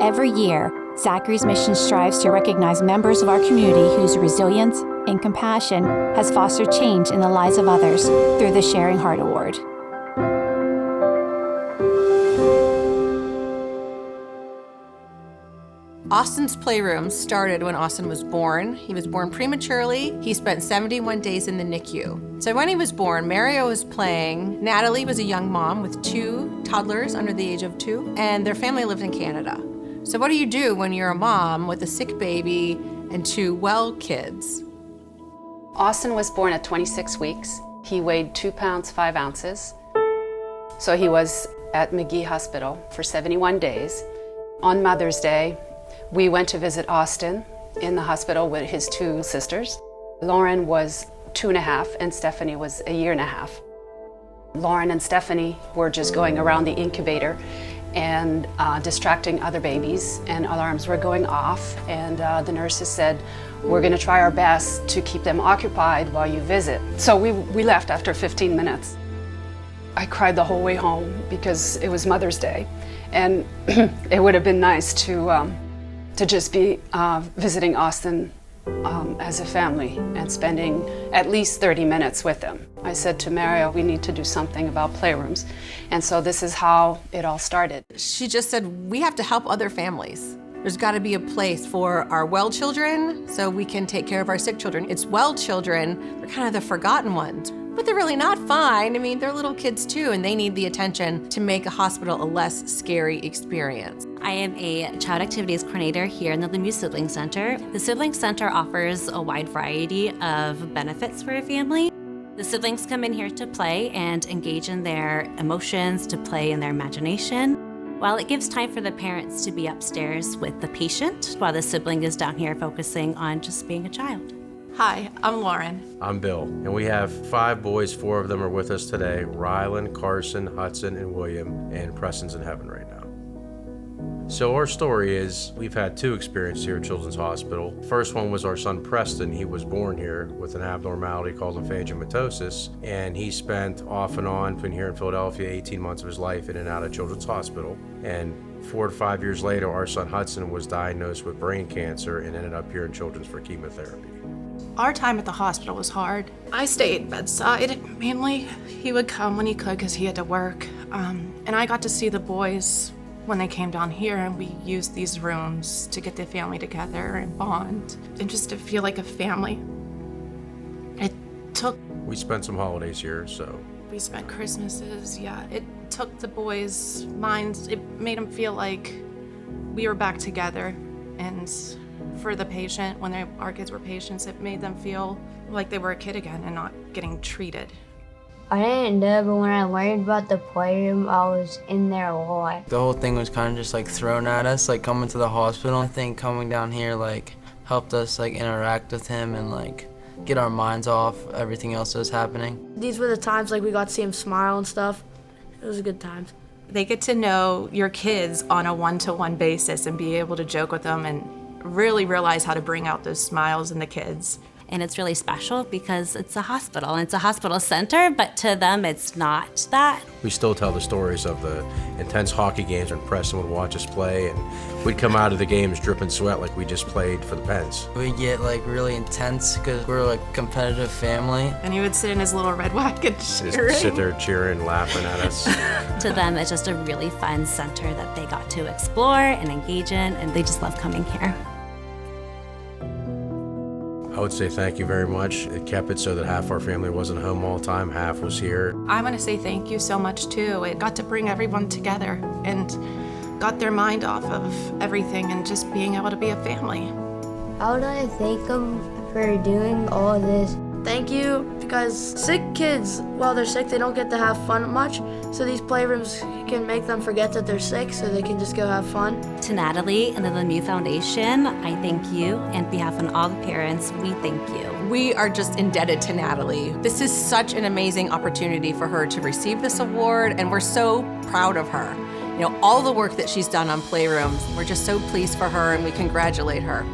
Every year, Zachary's mission strives to recognize members of our community whose resilience and compassion has fostered change in the lives of others through the Sharing Heart Award. Austin's Playroom started when Austin was born. He was born prematurely. He spent 71 days in the NICU. So when he was born, Mario was playing. Nathalie was a young mom with 2 toddlers under the age of 2, and their family lived in Canada. So what do you do when you're a mom with a sick baby and 2 well kids? Austin was born at 26 weeks. He weighed 2 pounds, 5 ounces. So he was at McGee Hospital for 71 days. On Mother's Day, we went to visit Austin in the hospital with his 2 sisters. Lauren was 2.5 and Stephanie was 1.5 years. Lauren and Stephanie were just going around the incubator and distracting other babies, and alarms were going off, and the nurses said, we're going to try our best to keep them occupied while you visit. So we left after 15 minutes. I cried the whole way home because it was Mother's Day, and it would have been nice to just be visiting Austin as a family and spending at least 30 minutes with them. I said to Mario, we need to do something about playrooms. And so this is how it all started. She just said, we have to help other families. There's got to be a place for our well children so we can take care of our sick children. It's well children, they're kind of the forgotten ones. But they're really not fine. I mean, they're little kids too, and they need the attention to make a hospital a less scary experience. I am a child activities coordinator here in the Lemieux Sibling Center. The Sibling Center offers a wide variety of benefits for a family. The siblings come in here to play and engage in their emotions, to play in their imagination, while it gives time for the parents to be upstairs with the patient, while the sibling is down here focusing on just being a child. Hi, I'm Lauren. I'm Bill, and we have 5 boys. 4 of them are with us today: Rylan, Carson, Hudson, and William, and Preston's in heaven right now. So our story is, we've had 2 experiences here at Children's Hospital. First one was our son Preston. He was born here with an abnormality called lymphangiomatosis, and he spent off and on between here in Philadelphia 18 months of his life in and out of Children's Hospital. And 4 to 5 years later, our son Hudson was diagnosed with brain cancer and ended up here in Children's for chemotherapy. Our time at the hospital was hard. I stayed bedside. Mainly, he would come when he could because he had to work. And I got to see the boys when they came down here, and we used these rooms to get the family together and bond and just to feel like a family. We spent some holidays here, so. We spent Christmases, yeah. It took the boys' minds, it made them feel like we were back together. And for the patient, when our kids were patients, it made them feel like they were a kid again and not getting treated. I didn't know, but when I learned about the playroom, I was in there a lot. The whole thing was kind of just like thrown at us, like coming to the hospital. I think coming down here like helped us like interact with him and like get our minds off everything else that was happening. These were the times like we got to see him smile and stuff. It was a good time. They get to know your kids on a one-to-one basis and be able to joke with them and really realize how to bring out those smiles in the kids. And it's really special because it's a hospital, and it's a hospital center, but to them it's not that. We still tell the stories of the intense hockey games when Preston would watch us play, and we'd come out of the games dripping sweat like we just played for the Pens. We get like really intense because we're like a competitive family. And he would sit in his little red wagon cheering. Just sit there cheering, laughing at us. To them, it's just a really fun center that they got to explore and engage in, and they just love coming here. I would say thank you very much. It kept it so that half our family wasn't home all the time, half was here. I'm gonna say thank you so much too. It got to bring everyone together and got their mind off of everything and just being able to be a family. I would like to thank them for doing all of this. Thank you, because sick kids, while they're sick, they don't get to have fun much. So these playrooms can make them forget that they're sick so they can just go have fun. To Nathalie and the Lemieux Foundation, I thank you. On behalf of all the parents, we thank you. We are just indebted to Nathalie. This is such an amazing opportunity for her to receive this award, and we're so proud of her. You know, all the work that she's done on Playrooms, we're just so pleased for her, and we congratulate her.